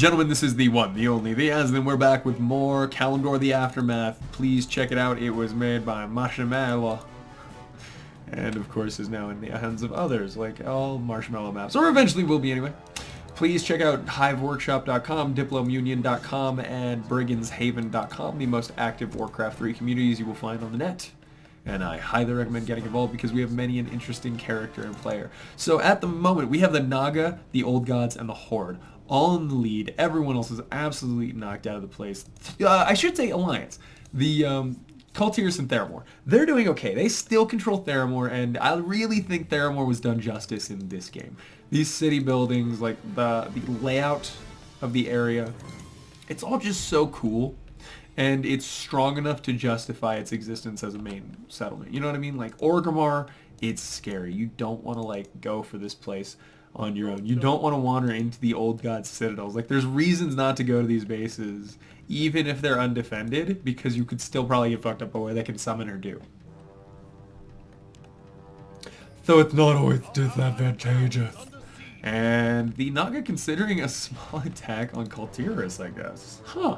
gentlemen, this is the one, the only, the Azothan. We're back with more Kalimdor the Aftermath. Please check it out. It was made by Ashenvale. And of course is now in the hands of others, like all Marshmallow maps. Or eventually will be anyway. Please check out hiveworkshop.com, diplomunion.com, and brigandshaven.com, the most active Warcraft 3 communities you will find on the net. And I highly recommend getting involved because we have many an interesting character and player. So at the moment, we have the Naga, the Old Gods, and the Horde all in the lead. Everyone else is absolutely knocked out of the place. I should say Alliance. The Cultiers and Theramore. They're doing okay. They still control Theramore, and I really think Theramore was done justice in this game. These city buildings, like the layout of the area, it's all just so cool. And it's strong enough to justify its existence as a main settlement. You know what I mean? Like Orgrimmar, it's scary. You don't want to like go for this place on your own. You don't want to wander into the Old God's citadels. Like there's reasons not to go to these bases, even if they're undefended, because you could still probably get fucked up by what they can summon or do. So it's not always disadvantageous. And the Naga considering a small attack on Cultiris, I guess. Huh.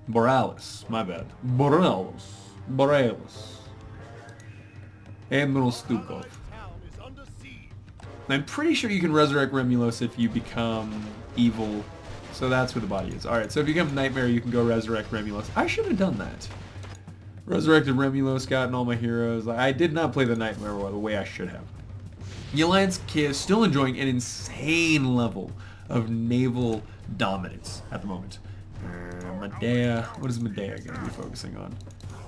Borealis, my bad. Borealis. Admiral Stukov. I'm pretty sure you can resurrect Remulos if you become evil, so that's where the body is. Alright, so if you become Nightmare, you can go resurrect Remulos. I should have done that. Resurrected Remulos, gotten all my heroes. I did not play the Nightmare the way I should have. The Alliance is still enjoying an insane level of naval dominance at the moment. Medea, what is Medea going to be focusing on?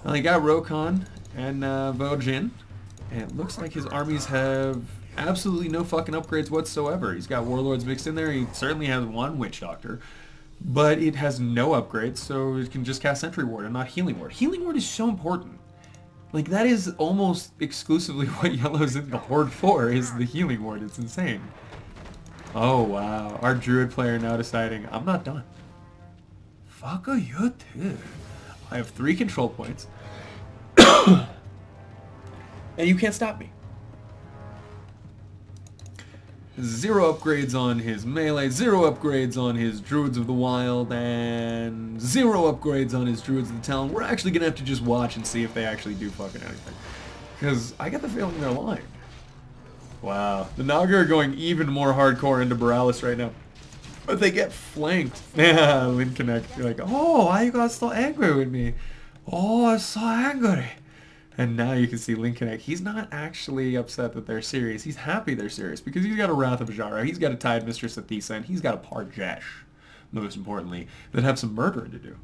Well, he got Rokon and Vojin, and it looks like his armies have absolutely no fucking upgrades whatsoever. He's got Warlords mixed in there. He certainly has one Witch Doctor, but it has no upgrades, so it can just cast Sentry Ward and not Healing Ward. Healing Ward is so important. Like, that is almost exclusively what Yellow's in the Horde for, is the Healing Ward. It's insane. Oh, wow. Our Druid player now deciding, I'm not done. Fuck you too. I have 3 control points. And you can't stop me. 0 upgrades on his melee, 0 upgrades on his Druids of the Wild, and 0 upgrades on his Druids of the Talon. We're actually going to have to just watch and see if they actually do fucking anything. Because I get the feeling they're lying. Wow. The Naga are going even more hardcore into Borealis right now. But they get flanked. Yeah, Lin Connect. You're like, oh, why you got so angry with me? Oh, I'm so angry. And now you can see Lin Connect. He's not actually upset that they're serious. He's happy they're serious because he's got a Wrath of Ajara. He's got a Tide Mistress Athesa, and he's got a Parjesh, most importantly, that have some murdering to do.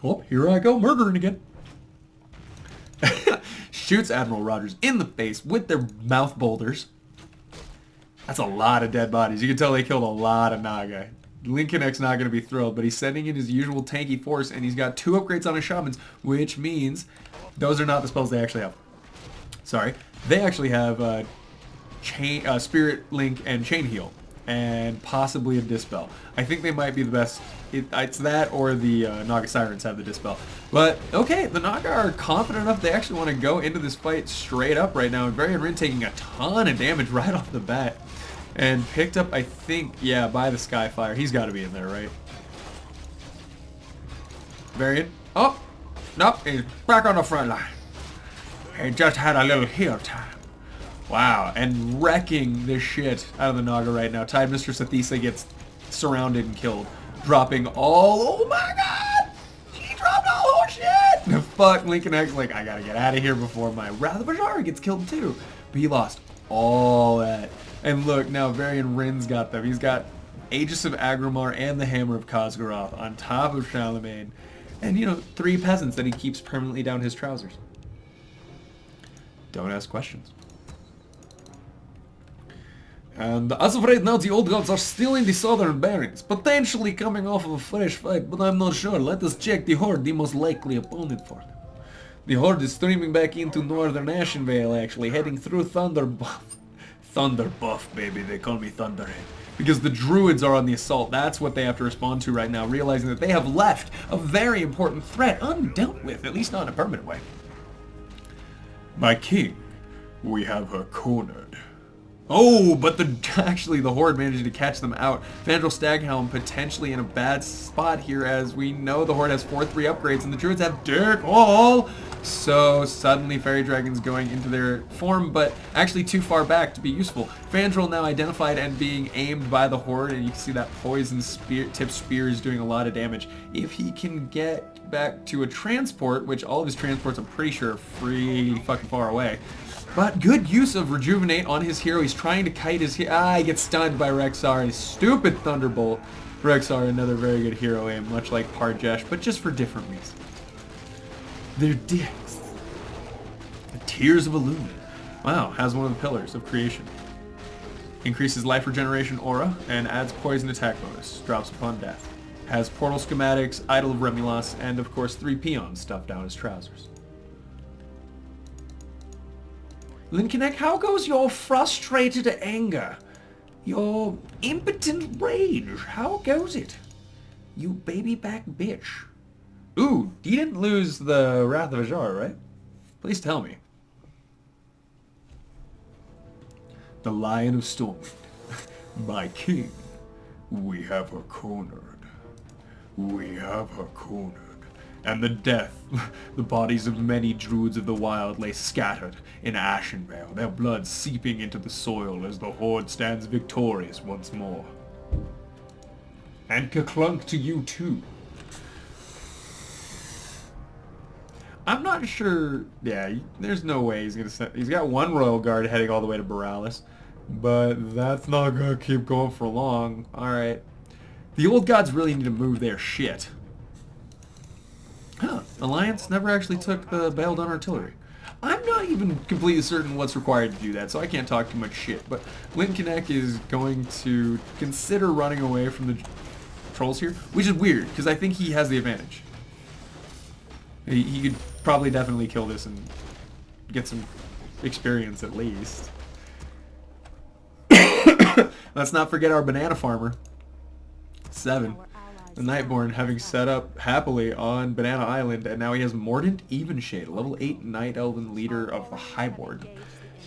Oh, here I go, murdering again. Shoots Admiral Rogers in the face with their mouth boulders. That's a lot of dead bodies. You can tell they killed a lot of Naga. Lincoln's not going to be thrilled, but he's sending in his usual tanky force, and he's got 2 upgrades on his Shamans, which means those are not the spells they actually have. Sorry. They actually have Spirit Link and Chain Heal, and possibly a Dispel. I think they might be the best. It's that or the Naga Sirens have the Dispel. But, okay, the Naga are confident enough they actually want to go into this fight straight up right now, and Varian Rin taking a ton of damage right off the bat. And picked up, I think, yeah, by the Skyfire. He's got to be in there, right? Varian. Oh! Nope, he's back on the front line. He just had a little heal time. Wow, and wrecking the shit out of the Naga right now. Tide Mistress Athesa gets surrounded and killed. Dropping all... Oh my god! She dropped all her shit! Fuck, Lincoln X like, I gotta get out of here before my Wrath of Ajara gets killed too. But he lost all that. And look, now Varian Rin's got them. He's got Aegis of Agrimar and the Hammer of Khaz'goroth on top of Charlemagne. And, you know, 3 peasants that he keeps permanently down his trousers. Don't ask questions. And as of right now, the Old Gods are still in the southern barrens, potentially coming off of a fresh fight, but I'm not sure. Let us check the Horde, the most likely opponent for them. The Horde is streaming back into northern Ashenvale, actually, heading through Thunderbuff. Thunderbuff, baby, they call me Thunderhead. Because the Druids are on the assault. That's what they have to respond to right now, realizing that they have left a very important threat undealt with, at least not in a permanent way. My king, We have her cornered. Oh, but actually the Horde managed to catch them out. Vandal Staghelm potentially in a bad spot here, as we know the Horde has 4-3 upgrades and the Druids have Dick all. So suddenly Fairy Dragon's going into their form, but actually too far back to be useful. Vandal now identified and being aimed by the Horde, and you can see that poison tip spear is doing a lot of damage. If he can get back to a transport, which all of his transports I'm pretty sure are pretty fucking far away. But good use of Rejuvenate on his hero. He's trying to kite his hero. He gets stunned by Rexxar. His stupid Thunderbolt. Rexxar, another very good hero aim, much like Parjesh, but just for different reasons. Their dicks. The Tears of Illumin. Wow, has one of the pillars of creation. Increases life regeneration aura and adds poison attack bonus. Drops upon death. Has portal schematics, Idol of Remulas, and of course 3 peons stuffed down his trousers. Lincolnek, how goes your frustrated anger? Your impotent rage? How goes it? You baby back bitch. Ooh, you didn't lose the Wrath of Ajar, right? Please tell me. The Lion of Stormwind. My king, we have her cornered. We have her cornered. And the death, the bodies of many druids of the wild lay scattered in Ashenvale, their blood seeping into the soil as the Horde stands victorious once more. And Kaklunk to you too. I'm not sure, yeah, there's no way he's gonna send, he's got one Royal Guard heading all the way to Borealis, but that's not gonna keep going for long. Alright. The old gods really need to move their shit. Huh, Alliance never actually took the Baildon Artillery. I'm not even completely certain what's required to do that, so I can't talk too much shit, but Lincolnek is going to consider running away from the trolls here, which is weird, because I think he has the advantage. He could probably definitely kill this and get some experience at least. Let's not forget our banana farmer. 7. The Nightborn having set up happily on Banana Island, and now he has Mordant Evenshade, a level 8 Night Elven leader of the Highborn.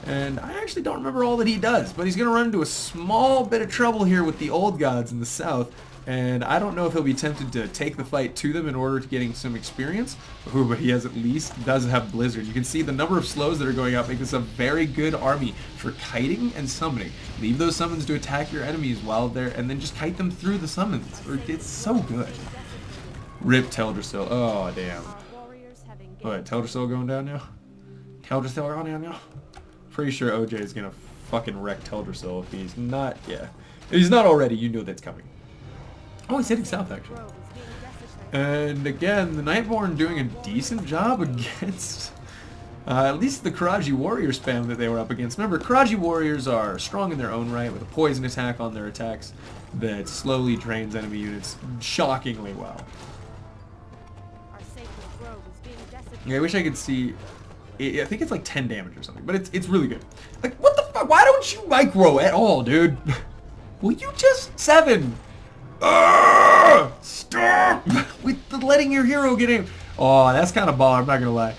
And I actually don't remember all that he does, but he's going to run into a small bit of trouble here with the old gods in the south, and I don't know if he'll be tempted to take the fight to them in order to getting some experience. Ooh, but he has at least does have Blizzard. You can see the number of slows that are going up make this a very good army for kiting and summoning. Leave those summons to attack your enemies while they're, and then just kite them through the summons. It's so good. Rip Teldrassil. Oh, damn. What, Teldrassil going down now? Teldrassil going down now? Pretty sure OJ is going to fucking wreck Teldrassil if he's not, yeah. If he's not already, you know that's coming. Oh, he's heading south, actually. And again, the Nightborn doing a decent job against at least the Karaji Warrior spam that they were up against. Remember, Karaji Warriors are strong in their own right with a poison attack on their attacks that slowly drains enemy units shockingly well. Yeah, I wish I could see... I think it's like 10 damage or something, but it's really good. Like, what the fuck? Why don't you micro at all, dude? Will you just 7? Stop with letting your hero get in. Oh, that's kind of baller, I'm not gonna lie.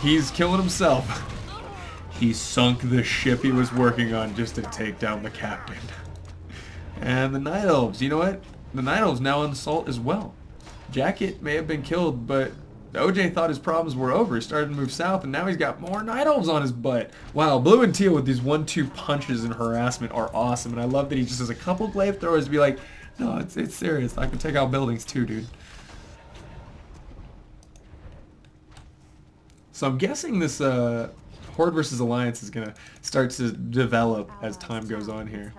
He's killing himself. He sunk the ship he was working on just to take down the captain. And the Night Elves, you know what? The Night Elves now on assault as well. Jacket may have been killed, but OJ thought his problems were over. He started to move south, and now he's got more Night Elves on his butt. Wow, Blue and Teal with these 1-2 punches and harassment are awesome, and I love that he just has a couple glaive throwers to be like, no, it's serious. I can take out buildings too, dude. So I'm guessing this Horde versus Alliance is going to start to develop as time goes on here.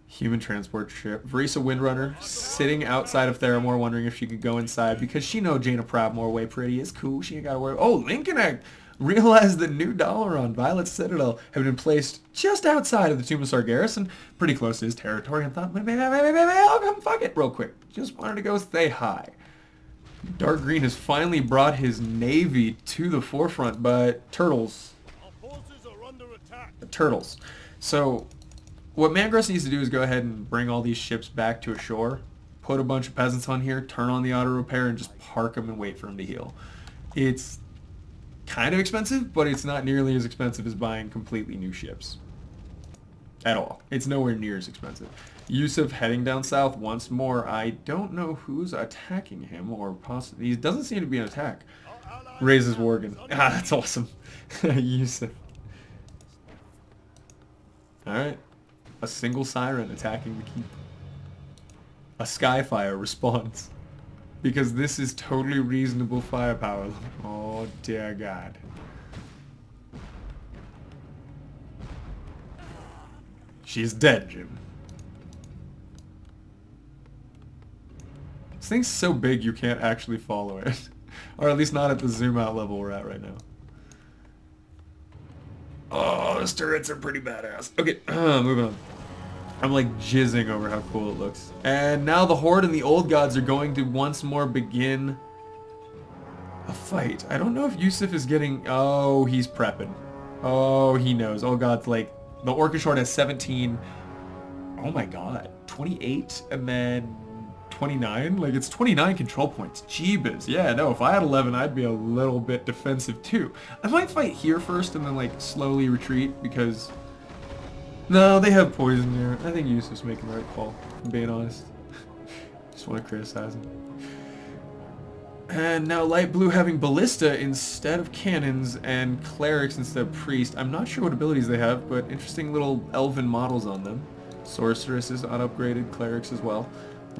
Human transport ship. Varisa Windrunner sitting outside of Theramore wondering if she could go inside because she know Jaina Proudmoore way pretty is cool. She ain't got to worry. Oh, Lincolnek realized the new dollar on Violet Citadel had been placed just outside of the Tomb of Sargeras and pretty close to his territory and thought, maybe I'll come fuck it real quick. Just wanted to go say hi. Dark Green has finally brought his navy to the forefront, but turtles. Our forces are under attack. Turtles. So what Mangross needs to do is go ahead and bring all these ships back to ashore put a bunch of peasants on here, turn on the auto repair, and just park them and wait for them to heal. It's kind of expensive, but it's not nearly as expensive as buying completely new ships. At all. It's nowhere near as expensive. Yusuf heading down south once more. I don't know who's attacking him, or possibly... He doesn't seem to be an attack. Raises Worgen. Ah, that's awesome. Yusuf. Alright. A single siren attacking the keep. A Skyfire responds. Because this is totally reasonable firepower. Oh, dear God. She's dead, Jim. This thing's so big you can't actually follow it. Or at least not at the zoom out level we're at right now. Oh, those turrets are pretty badass. Okay, moving on. I'm like jizzing over how cool it looks. And now the Horde and the Old Gods are going to once more begin a fight. I don't know if Yusuf is getting... Oh, he's prepping. Oh, he knows. Old Gods, like... The Orcish Horde has 17. Oh my god. 28 and then 29? Like, it's 29 control points. Jeebus. Yeah, no, if I had 11, I'd be a little bit defensive too. I might fight here first and then, like, slowly retreat because... No, they have poison there. I think Yusuf's making the right call, if I'm being honest. Just want to criticize him. And now Light Blue having Ballista instead of Cannons and Clerics instead of Priest. I'm not sure what abilities they have, but interesting little elven models on them. Sorceress is unupgraded, Clerics as well.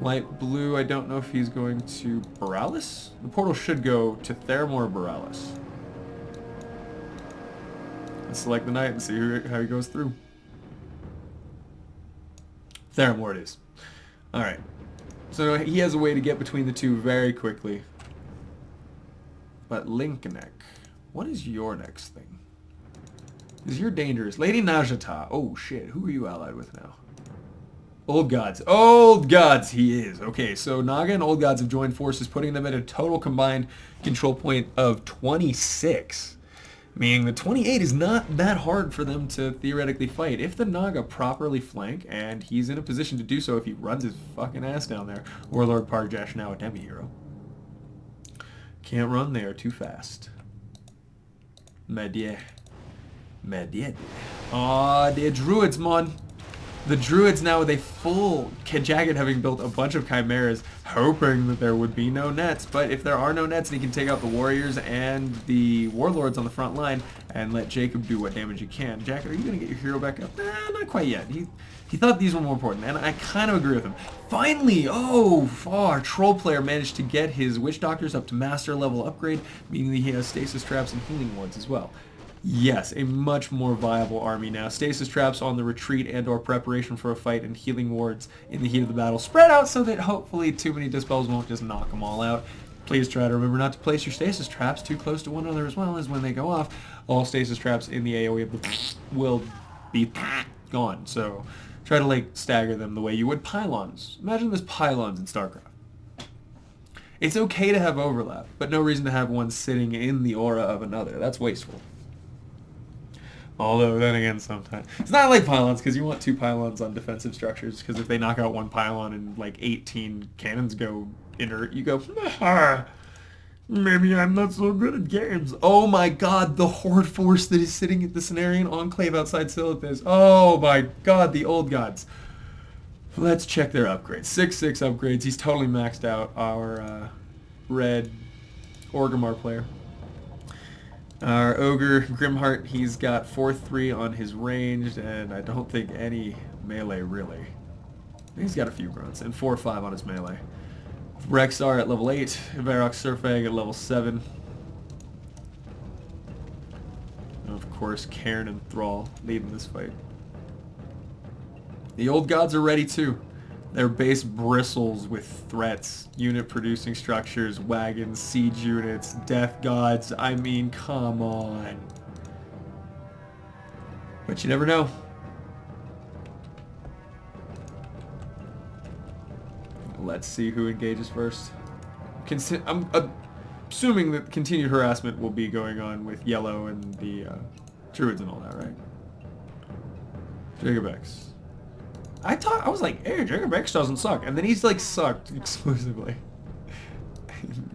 Light Blue, I don't know if he's going to Borealis? The portal should go to Theramore Borealis. Let's select the knight and see how he goes through. Theramore it is. Alright. So he has a way to get between the two very quickly. But Linkenek, what is your next thing? Because you're dangerous. Lady Najata. Oh shit, who are you allied with now? Old Gods. Old Gods he is. Okay, so Naga and Old Gods have joined forces, putting them at a total combined control point of 26. Meaning the 28 is not that hard for them to theoretically fight. If the Naga properly flank, and he's in a position to do so if he runs his fucking ass down there. Warlord Parjash now a demi-hero. Can't run there, too fast. Medier. Aw, they're druids, mon. The druids now with a full Jagged having built a bunch of chimeras, hoping that there would be no nets. But if there are no nets, then he can take out the warriors and the warlords on the front line and let Jacob do what damage he can. Jacob, are you going to get your hero back up? Nah, not quite yet. He thought these were more important, and I kind of agree with him. Finally, our troll player managed to get his witch doctors up to master level upgrade, meaning that he has stasis traps and healing wards as well. Yes, a much more viable army now. Stasis traps on the retreat and or preparation for a fight, and healing wards in the heat of the battle. Spread out so that hopefully too many dispels won't just knock them all out. Please try to remember not to place your stasis traps too close to one another as well, as when they go off, all stasis traps in the AoE will be gone. So try to like stagger them the way you would pylons. Imagine there's pylons in StarCraft. It's okay to have overlap, but no reason to have one sitting in the aura of another. That's wasteful. Although, then again, sometimes... It's not like pylons, because you want 2 pylons on defensive structures, because if they knock out 1 pylon and, like, 18 cannons go inert, you go, maybe I'm not so good at games. Oh my god, the Horde force that is sitting at the Cenarian Enclave outside Silithus. Oh my god, the Old Gods. Let's check their upgrades. 6/6 upgrades. He's totally maxed out, our red Orgrimmar player. Our Ogre, Grimheart, he's got 4/3 on his ranged, and I don't think any melee, really. He's got a few grunts, and 4/5 on his melee. Rexar at level 8, Varrock Surfang at level 7. And of course, Cairn and Thrall leading this fight. The Old Gods are ready too. Their base bristles with threats, unit-producing structures, wagons, siege units, death gods. I mean, come on. But you never know. Let's see who engages first. I'm assuming that continued harassment will be going on with Yellow and the Druids and all that, right? Jacob X. I was like, hey, Jacob X doesn't suck. And then he's like sucked exclusively.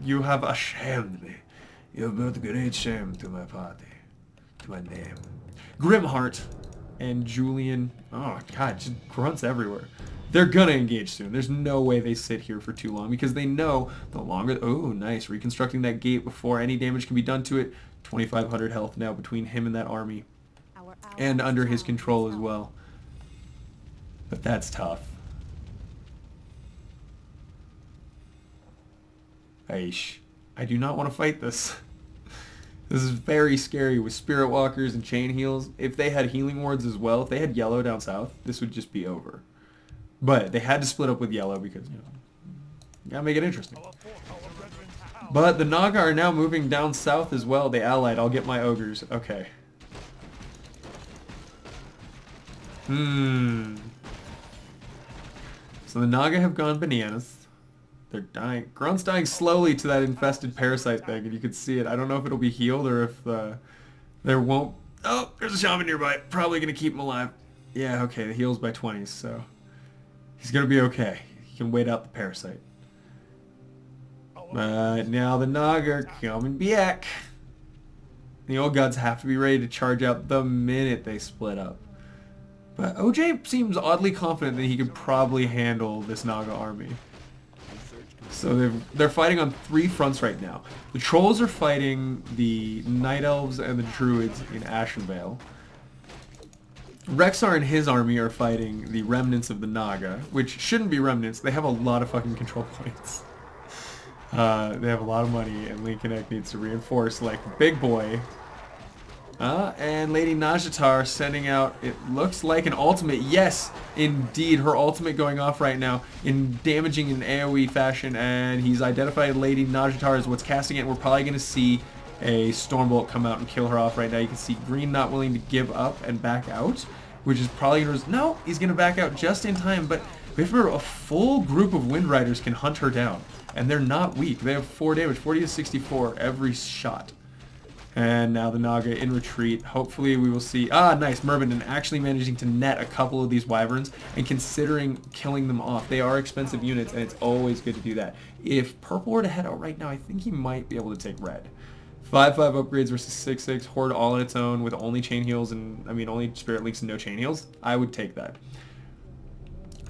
You have ashamed me. You have brought great shame to my party. To my name. Grimheart and Julian. Oh god, just grunts everywhere. They're gonna engage soon. There's no way they sit here for too long because they know the longer... Oh, nice. Reconstructing that gate before any damage can be done to it. 2,500 health now between him and that army. And under his control as well. But that's tough. Aish. I do not want to fight this. This is very scary with Spirit Walkers and Chain Heals. If they had Healing Wards as well, if they had Yellow down south, this would just be over. But they had to split up with Yellow because, you gotta make it interesting. But the Naga are now moving down south as well. They allied. I'll get my ogres. Okay. So the Naga have gone bananas. They're dying. Grunt's dying slowly to that infested parasite thing, and you can see it. I don't know if it'll be healed or if there won't... Oh, there's a shaman nearby. Probably going to keep him alive. Yeah, okay, the heal's by 20s, so... He's going to be okay. He can wait out the parasite. But now the Naga are coming back. The old gods have to be ready to charge out the minute they split up. But OJ seems oddly confident that he could probably handle this Naga army. So they're fighting on 3 fronts right now. The Trolls are fighting the Night Elves and the Druids in Ashenvale. Rexar and his army are fighting the remnants of the Naga, which shouldn't be remnants. They have a lot of fucking control points. They have a lot of money, and Link Connect needs to reinforce like Big Boy. And Lady Najatar sending out, it looks like an ultimate. Yes, indeed, her ultimate going off right now in damaging in AoE fashion, and he's identified Lady Najatar as what's casting it. We're probably going to see a Stormbolt come out and kill her off right now. You can see Green not willing to give up and back out, which is probably going to... No, he's going to back out just in time, but remember, a full group of Wind Riders can hunt her down, and they're not weak. They have 4 damage, 40 to 64 every shot. And now the Naga in retreat. Hopefully we will see... Ah, nice. Myrmidon actually managing to net a couple of these Wyverns and considering killing them off. They are expensive units, and it's always good to do that. If Purple were to head out right now, I think he might be able to take Red. 5-5 upgrades versus 6-6. Horde all on its own with only Chain Heals and... I mean, only Spirit Links and no Chain Heals. I would take that.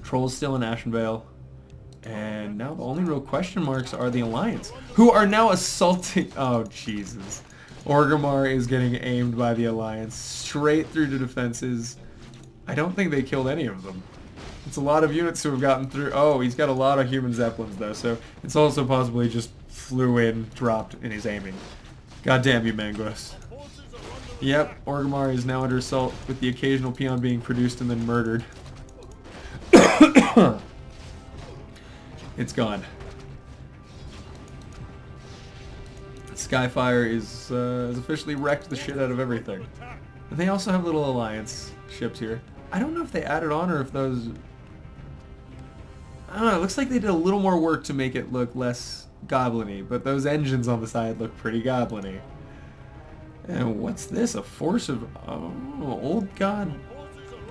Trolls still in Ashenvale. And now the only real question marks are the Alliance, who are now assaulting... Oh, Jesus. Orgrimmar is getting aimed by the Alliance straight through to defenses. I don't think they killed any of them. It's a lot of units who have gotten through. Oh, he's got a lot of human Zeppelins though, so it's also possibly just flew in, dropped, and is aiming. God damn you, Mangos. Yep, Orgrimmar is now under assault with the occasional peon being produced and then murdered. It's gone. Skyfire is officially wrecked the shit out of everything. And they also have little Alliance ships here. I don't know if they added on or if those... I don't know, it looks like they did a little more work to make it look less goblin-y, but those engines on the side look pretty goblin-y. And what's this? A force of old god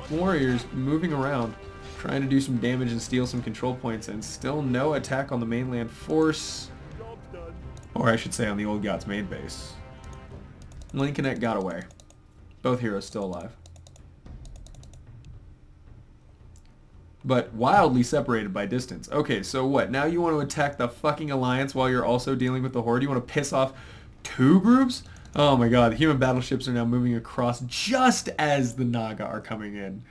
warriors moving around, trying to do some damage and steal some control points, and still no attack on the mainland force. Or I should say on the old god's main base. Lincolnet got away. Both heroes still alive. But wildly separated by distance. Okay, so what? Now you want to attack the fucking Alliance while you're also dealing with the Horde? You want to piss off 2 groups? Oh my god, the human battleships are now moving across just as the Naga are coming in.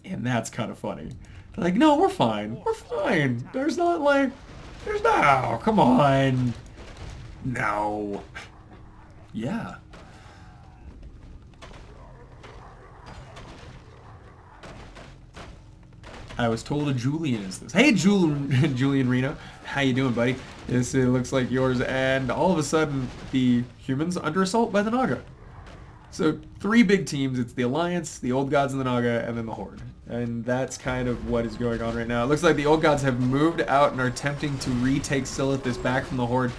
And that's kind of funny. They're like, no, we're fine. We're fine. There's not like... There's no... Come on. No. Yeah. I was told a Julian is this. Hey, Julian Reno. How you doing, buddy? This looks like yours. And all of a sudden, the humans under assault by the Naga. So 3 big teams. It's the Alliance, the Old Gods and the Naga, and then the Horde. And that's kind of what is going on right now. It looks like the Old Gods have moved out and are attempting to retake Silithus back from the Horde.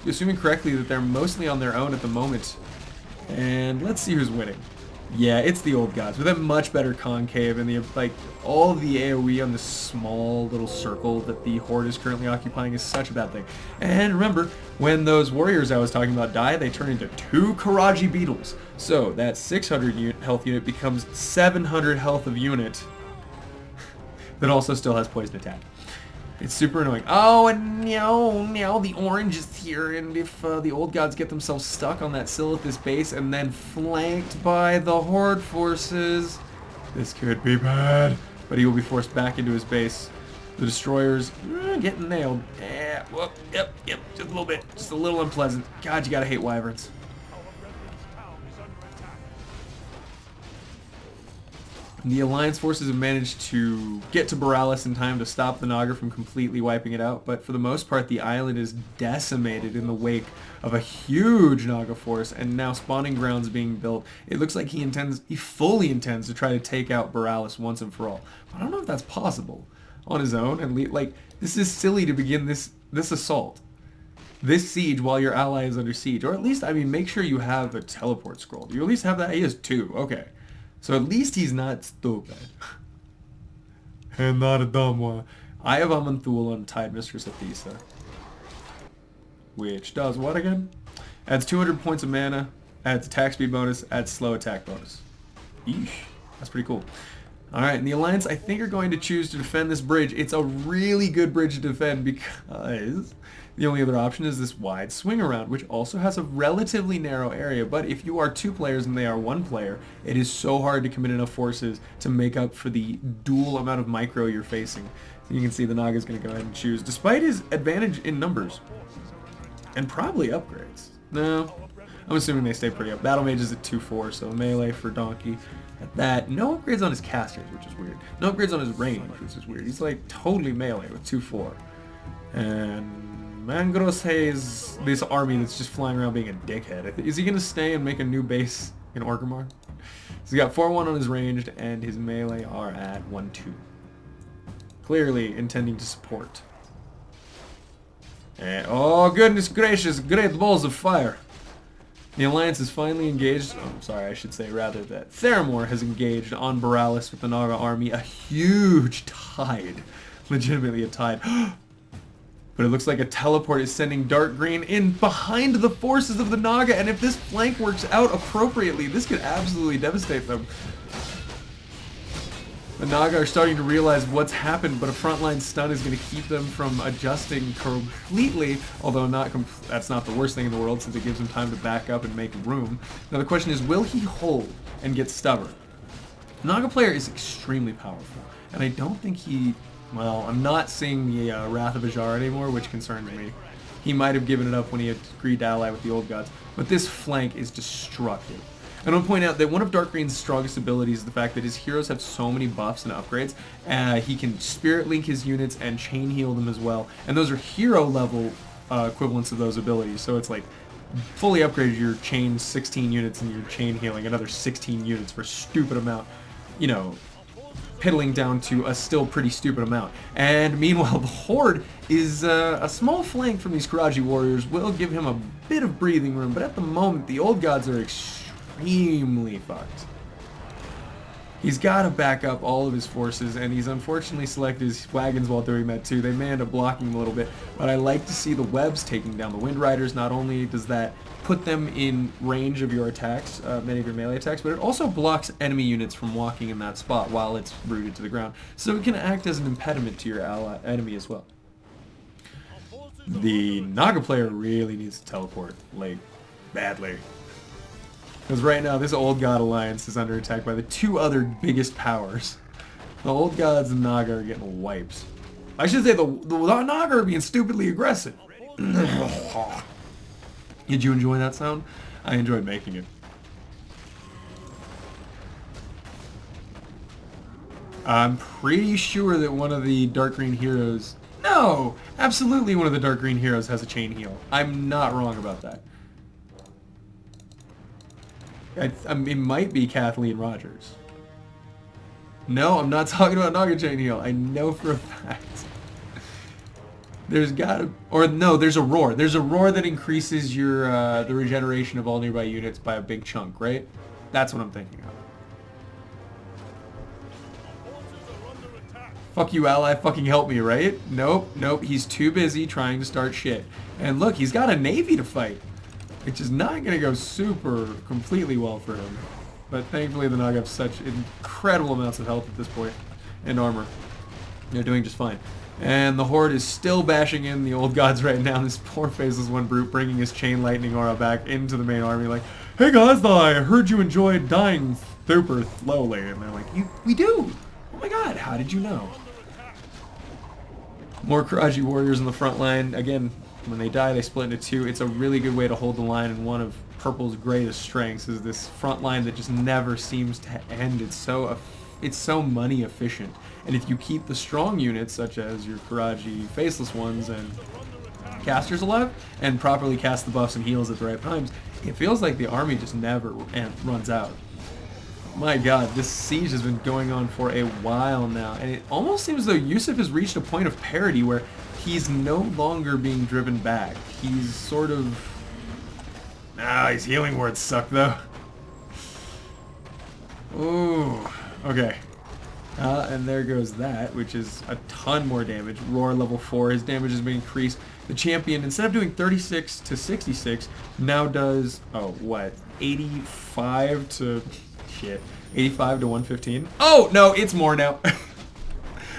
Assuming correctly that they're mostly on their own at the moment. And let's see who's winning. Yeah, it's the old gods with a much better concave and the like. All of the AoE on this small little circle that the Horde is currently occupying is such a bad thing. And remember, when those warriors I was talking about die, they turn into 2 Karaji beetles. So that 600 health unit becomes 700 health of unit that also still has poison attack. It's super annoying. Oh, and now the orange is here, and if the old gods get themselves stuck on that Silithus base and then flanked by the Horde forces, this could be bad. But he will be forced back into his base. The destroyers getting nailed. Whoop, yep, just a little bit. Just a little unpleasant. God, you gotta hate wyverns. The Alliance forces have managed to get to Borealis in time to stop the Naga from completely wiping it out, but for the most part the island is decimated in the wake of a huge Naga force, and now spawning grounds being built. It looks like he fully intends to try to take out Borealis once and for all. But I don't know if that's possible on his own, and like, this is silly to begin this assault. This siege while your ally is under siege, or at least, I mean, make sure you have a teleport scroll. Do you at least have that? He has 2, okay. So at least he's not stupid. And not a dumb one. I have Amanthul on Tide Mistress Athesa. Which does what again? Adds 200 points of mana, adds attack speed bonus, adds slow attack bonus. Eesh. That's pretty cool. Alright, and the Alliance I think are going to choose to defend this bridge. It's a really good bridge to defend because the only other option is this wide swing around, which also has a relatively narrow area, but if you are 2 players and they are 1 player, it is so hard to commit enough forces to make up for the dual amount of micro you're facing. So you can see the Naga is going to go ahead and choose, despite his advantage in numbers. And probably upgrades. No, I'm assuming they stay pretty up. Battle Mage is at 2-4, so melee for Donkey. At that, no upgrades on his casters, which is weird. No upgrades on his range, which is weird. He's like totally melee with 2-4. And Mangros has this army that's just flying around being a dickhead. Is he going to stay and make a new base in Orgrimmar? So he's got 4-1 on his ranged, and his melee are at 1-2. Clearly intending to support. And, oh goodness gracious, great balls of fire. The Alliance is finally engaged. Oh, I'm sorry, I should say rather that Theramore has engaged on Borealis with the Naga army. A huge tide. Legitimately a tide. But it looks like a teleport is sending Dark Green in behind the forces of the Naga, and if this flank works out appropriately, this could absolutely devastate them. The Naga are starting to realize what's happened, but a frontline stun is going to keep them from adjusting completely, although that's not the worst thing in the world since it gives them time to back up and make room. Now the question is, will he hold and get stubborn? The Naga player is extremely powerful, and I don't think he... Well, I'm not seeing the Wrath of Ajar anymore, which concerns me. He might have given it up when he had agreed to ally with the old gods, but this flank is destructive. I want to point out that one of Dark Green's strongest abilities is the fact that his heroes have so many buffs and upgrades. He can Spirit Link his units and Chain Heal them as well, and those are hero level equivalents of those abilities, so it's like fully upgraded your Chain 16 units and your Chain Healing another 16 units for a stupid amount, you know, piddling down to a still pretty stupid amount. And meanwhile, the Horde is a small flank from these Karaji warriors will give him a bit of breathing room, but at the moment, the old gods are extremely fucked. He's got to back up all of his forces, and he's unfortunately selected his wagons while doing that too. They may end up blocking him a little bit, but I like to see the webs taking down the Wind Riders. Not only does that put them in range of your attacks, many of your melee attacks, but it also blocks enemy units from walking in that spot while it's rooted to the ground. So it can act as an impediment to your enemy as well. The Naga player really needs to teleport, like, badly. Because right now, this Old God Alliance is under attack by the 2 other biggest powers. The Old Gods and Naga are getting wiped. I should say the Naga are being stupidly aggressive. Did you enjoy that sound? I enjoyed making it. I'm pretty sure that one of the Dark Green heroes... No! Absolutely one of the Dark Green heroes has a Chain Heal. I'm not wrong about that. It might be Kathleen Rogers. No, I'm not talking about Naga Chain Heal. I know for a fact. There's gotta... Or no, there's a Roar. There's a Roar that increases your the regeneration of all nearby units by a big chunk, right? That's what I'm thinking of. Our forces are under attack. Fuck you, ally. Fucking help me, right? Nope, nope. He's too busy trying to start shit. And look, he's got a navy to fight, which is not going to go super completely well for him. But thankfully the Naga have such incredible amounts of health at this point, and armor. They're doing just fine. And the Horde is still bashing in the old gods right now. This poor faceless one brute bringing his chain lightning aura back into the main army like, hey guys, I heard you enjoyed dying super slowly. And they're like, we do! Oh my god, how did you know? More Karaji warriors in the front line. Again, when they die, they split into two. It's a really good way to hold the line, and one of Purple's greatest strengths is this front line that just never seems to end. It's so money efficient. And if you keep the strong units, such as your Karaji faceless ones and casters alive, and properly cast the buffs and heals at the right times, it feels like the army just never runs out. My god, this siege has been going on for a while now, and it almost seems as though Yusuf has reached a point of parity where he's no longer being driven back. He's sort of... his healing words suck though. Ooh, okay. And there goes that, which is a ton more damage. Roar level 4, his damage has been increased. The champion, instead of doing 36 to 66, now does, 85 to... Shit. 85 to 115? Oh, no, it's more now.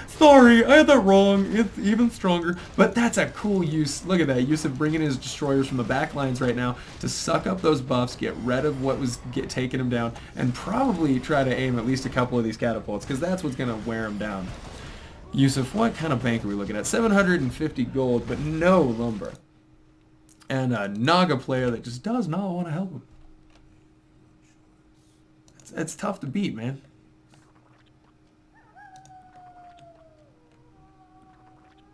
Sorry, I had that wrong. It's even stronger. But that's a cool use. Look at that. Yusuf bringing his destroyers from the back lines right now to suck up those buffs, get rid of what was taking him down, and probably try to aim at least a couple of these catapults, because that's what's going to wear him down. Yusuf, what kind of bank are we looking at? 750 gold, but no lumber. And a Naga player that just does not want to help him. It's tough to beat, man.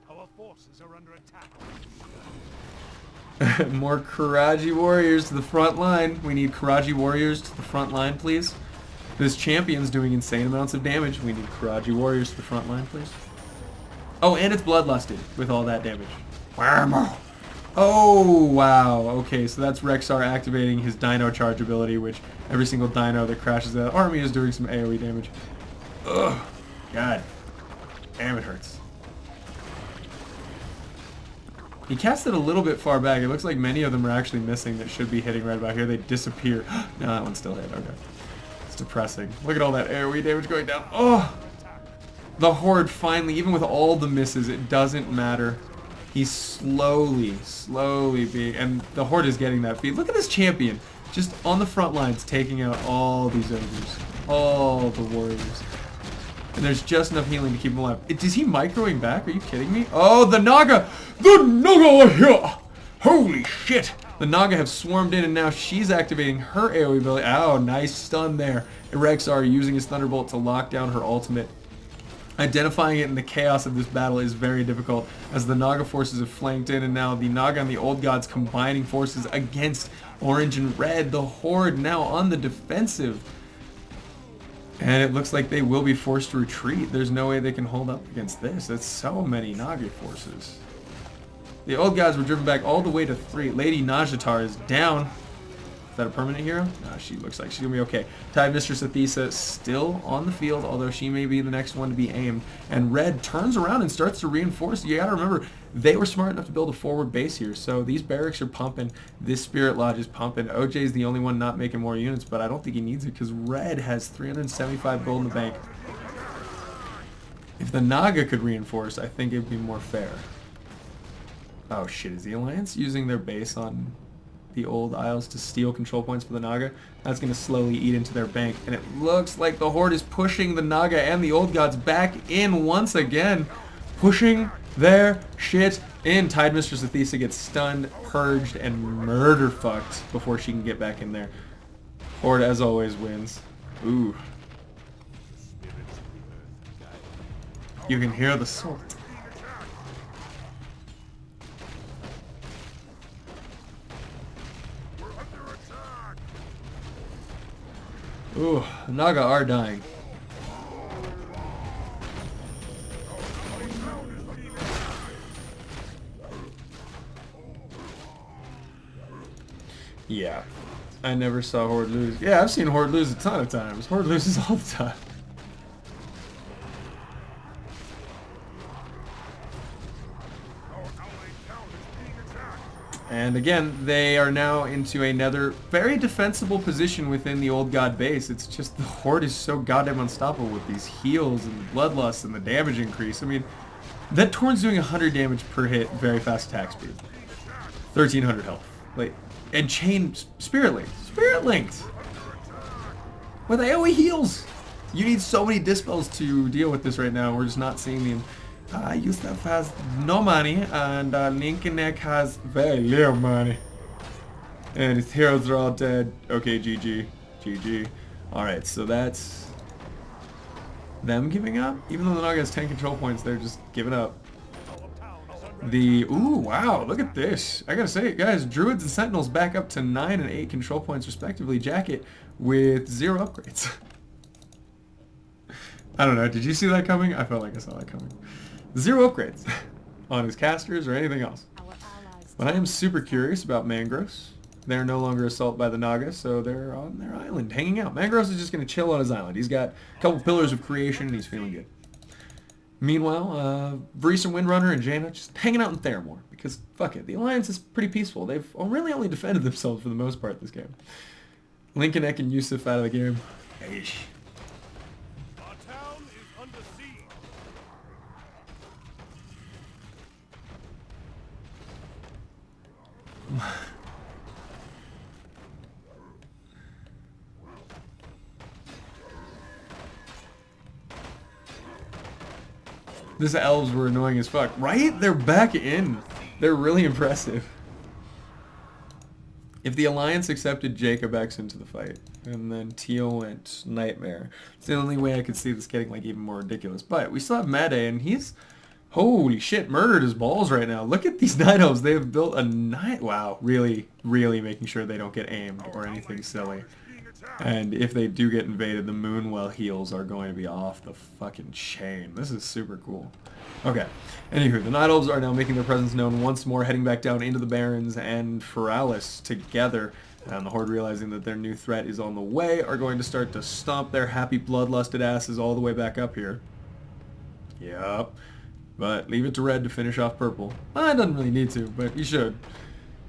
Our forces are under attack. More Karaji warriors to the front line. We need Karaji warriors to the front line, please. This champion's doing insane amounts of damage. We need Karaji warriors to the front line, please. Oh, and it's bloodlusted with all that damage. Oh, wow. Okay, so that's Rexar activating his Dino Charge ability, which every single Dino that crashes that army is doing some AoE damage. Ugh. God. Damn, it hurts. He cast it a little bit far back. It looks like many of them are actually missing that should be hitting right about here. They disappear. No, that one's still hit. Okay. It's depressing. Look at all that AoE damage going down. Oh! The Horde finally, even with all the misses, it doesn't matter. He's slowly being... And the Horde is getting that feed. Look at this champion. Just on the front lines, taking out all these ogres. All the warriors. And there's just enough healing to keep him alive. Is he microing back? Are you kidding me? Oh, the Naga! The Naga are here! Holy shit! The Naga have swarmed in, and now she's activating her AoE ability. Oh, nice stun there. Rexar using his Thunderbolt to lock down her ultimate. Identifying it in the chaos of this battle is very difficult, as the Naga forces have flanked in, and now the Naga and the Old Gods combining forces against Orange and Red. The Horde now on the defensive. And it looks like they will be forced to retreat. There's no way they can hold up against this. That's so many Naga forces. The Old Gods were driven back all the way to 3. Lady Najjatar is down. Is that a permanent hero? No, she looks like she's going to be okay. Tide Mistress Athesa still on the field, although she may be the next one to be aimed. And Red turns around and starts to reinforce. You got to remember, they were smart enough to build a forward base here. So these barracks are pumping. This Spirit Lodge is pumping. OJ's the only one not making more units, but I don't think he needs it because Red has 375 gold in the bank. If the Naga could reinforce, I think it would be more fair. Oh shit, is the Alliance using their base on the old isles to steal control points for the Naga? That's going to slowly eat into their bank. And it looks like the Horde is pushing the Naga and the Old Gods back in once again. Pushing their shit in. Tide Mistress Athesa gets stunned, purged, and murder fucked before she can get back in there. Horde, as always, wins. Ooh. You can hear the salt. Ooh, the Naga are dying. Yeah. I never saw Horde lose. Yeah, I've seen Horde lose a ton of times. Horde loses all the time. And again, they are now into another very defensible position within the Old God base. It's just the Horde is so goddamn unstoppable with these heals and the bloodlust and the damage increase. I mean, that Torn's doing 100 damage per hit, very fast attack speed. 1300 health. Like, and chain Spirit Linked. Spirit Linked! With AoE heals! You need so many dispels to deal with this right now. We're just not seeing them. Yusuf has no money, and Linkenek has very little money. And his heroes are all dead. Okay, GG. GG. Alright, so that's them giving up? Even though the Naga has 10 control points, they're just giving up. Ooh, wow, look at this. I gotta say, guys, Druids and Sentinels back up to 9 and 8 control points respectively. Jacket with 0 upgrades. I don't know, did you see that coming? I felt like I saw that coming. 0 upgrades on his casters or anything else. But I am super curious about Mangros. They're no longer assaulted by the Naga, so they're on their island, hanging out. Mangros is just going to chill on his island. He's got a couple pillars of creation, and he's feeling good. Meanwhile, Brees and Windrunner and Jaina just hanging out in Theramore, because fuck it, the Alliance is pretty peaceful. They've really only defended themselves for the most part this game. Linkenek and Yusuf out of the game. Eish. Our town is under siege. This elves were annoying as fuck. Right? They're back in. They're really impressive. If the Alliance accepted Jacob X into the fight, and then Teal went Nightmare, it's the only way I could see this getting like even more ridiculous. But we still have Mede, and he's, holy shit, murdered his balls right now. Look at these Night Elves. They have built a night. Wow, really, really making sure they don't get aimed or anything silly. And if they do get invaded, the Moonwell heals are going to be off the fucking chain. This is super cool. Okay. Anywho, the Night Elves are now making their presence known once more, heading back down into the Barrens and Feralis together. And the Horde, realizing that their new threat is on the way, are going to start to stomp their happy bloodlusted asses all the way back up here. Yup. But leave it to Red to finish off Purple. Well, it doesn't really need to, but you should.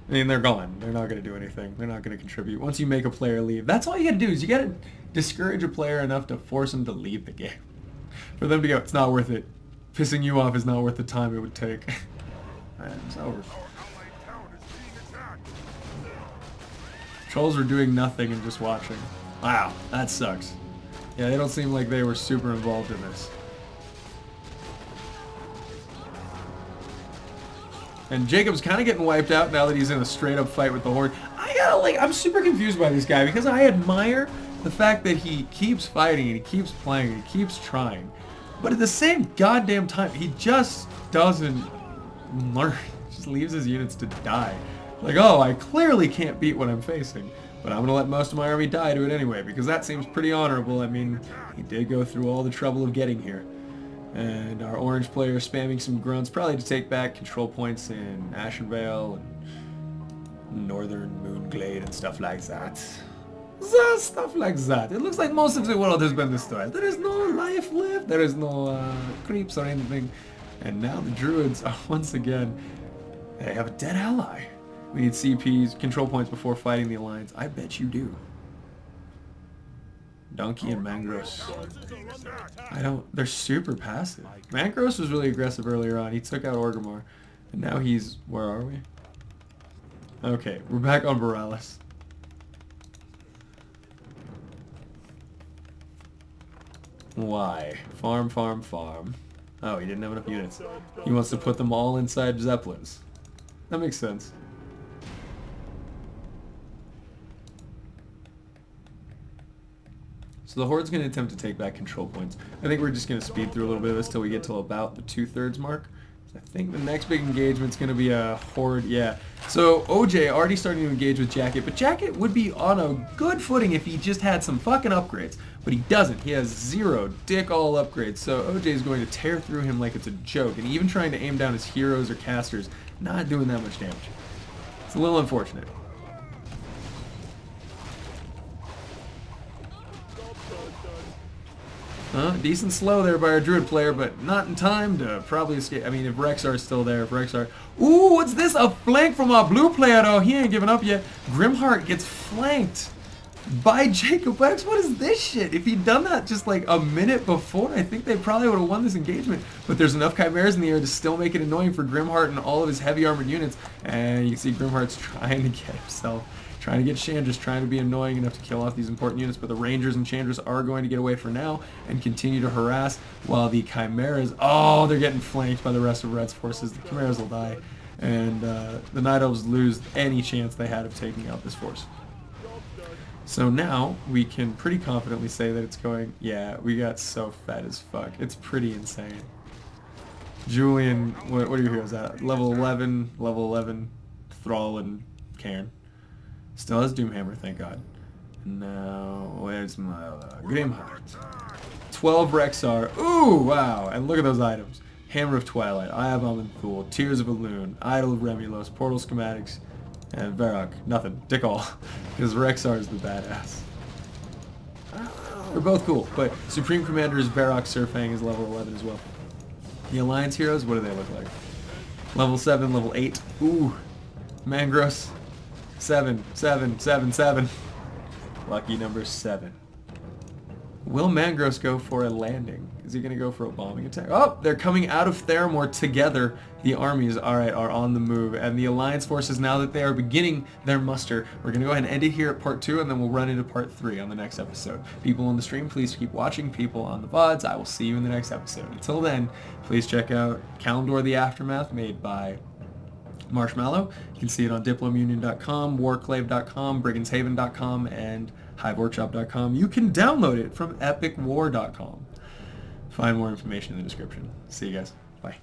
I mean, they're gone. They're not going to do anything. They're not going to contribute. Once you make a player leave, that's all you got to do is you got to discourage a player enough to force them to leave the game. For them to go, it's not worth it. Pissing you off is not worth the time it would take. And it's over. Trolls are doing nothing and just watching. Wow, that sucks. Yeah, they don't seem like they were super involved in this. And Jacob's kind of getting wiped out now that he's in a straight-up fight with the Horde. I'm super confused by this guy because I admire the fact that he keeps fighting and he keeps playing and he keeps trying. But at the same goddamn time, he just doesn't learn. He just leaves his units to die. Like, oh, I clearly can't beat what I'm facing, but I'm going to let most of my army die to it anyway because that seems pretty honorable. I mean, he did go through all the trouble of getting here. And our orange player spamming some grunts, probably to take back control points in Ashenvale and Northern Moonglade and stuff like that. Stuff like that. It looks like most of the world has been destroyed. There is no life left. There is no creeps or anything. And now the Druids are once again, they have a dead ally. We need CPs, control points before fighting the Alliance. I bet you do. Donkey and Mangros. They're super passive. Mangros was really aggressive earlier on. He took out Orgrimmar. And now he's, where are we? Okay, we're back on Borealis. Why? Farm, farm, farm. Oh, he didn't have enough units. He wants to put them all inside Zeppelins. That makes sense. So the Horde's going to attempt to take back control points. I think we're just going to speed through a little bit of this till we get to about the 2/3 mark. I think the next big engagement's going to be a Horde, yeah. So OJ already starting to engage with Jacket, but Jacket would be on a good footing if he just had some fucking upgrades. But he doesn't. He has 0 dick all upgrades. So OJ is going to tear through him like it's a joke. And even trying to aim down his heroes or casters, not doing that much damage. It's a little unfortunate. Decent slow there by our druid player, but not in time to probably escape. I mean, if Rexar's still there, if Rexar... Ooh, what's this? A flank from our blue player, though. He ain't giving up yet. Grimheart gets flanked by Jacob X. What is this shit? If he'd done that just like a minute before, I think they probably would have won this engagement. But there's enough Chimeras in the air to still make it annoying for Grimheart and all of his heavy armored units. And you can see Grimheart's trying to get himself... Trying to get Chandris, trying to be annoying enough to kill off these important units, but the Rangers and Chandris are going to get away for now and continue to harass while the Chimeras, oh, they're getting flanked by the rest of Red's forces. The Chimeras will die, and the Night Elves lose any chance they had of taking out this force. So now we can pretty confidently say that it's going, yeah, we got so fed as fuck. It's pretty insane. Julian, what are your heroes at? Level 11, Thrall and Cairn. Still has Doomhammer, thank God. Now, where's my Grimheart? 12 Rexar. Ooh, wow. And look at those items. Hammer of Twilight, Eye of Aman'Thul, Tears of Elune, Idol of Remulos, Portal Schematics, and Varrock. Nothing. Dick all. Because Rexar is the badass. They're both cool, but Supreme Commander's Varrock Surfang is level 11 as well. The Alliance heroes, what do they look like? Level 7, level 8. Ooh. Mangros. 7. Lucky number 7. Will Mangros go for a landing? Is he going to go for a bombing attack? Oh, they're coming out of Theramore together. The armies, alright, are on the move. And the Alliance forces, now that they are beginning their muster, we're going to go ahead and end it here at part 2, and then we'll run into part 3 on the next episode. People on the stream, please keep watching. People on the VODs, I will see you in the next episode. Until then, please check out Kalimdor the Aftermath, made by Marshmallow. You can see it on diplomunion.com, warclave.com, brigandshaven.com, and hiveworkshop.com. You can download it from epicwar.com. Find more information in the description. See you guys. Bye.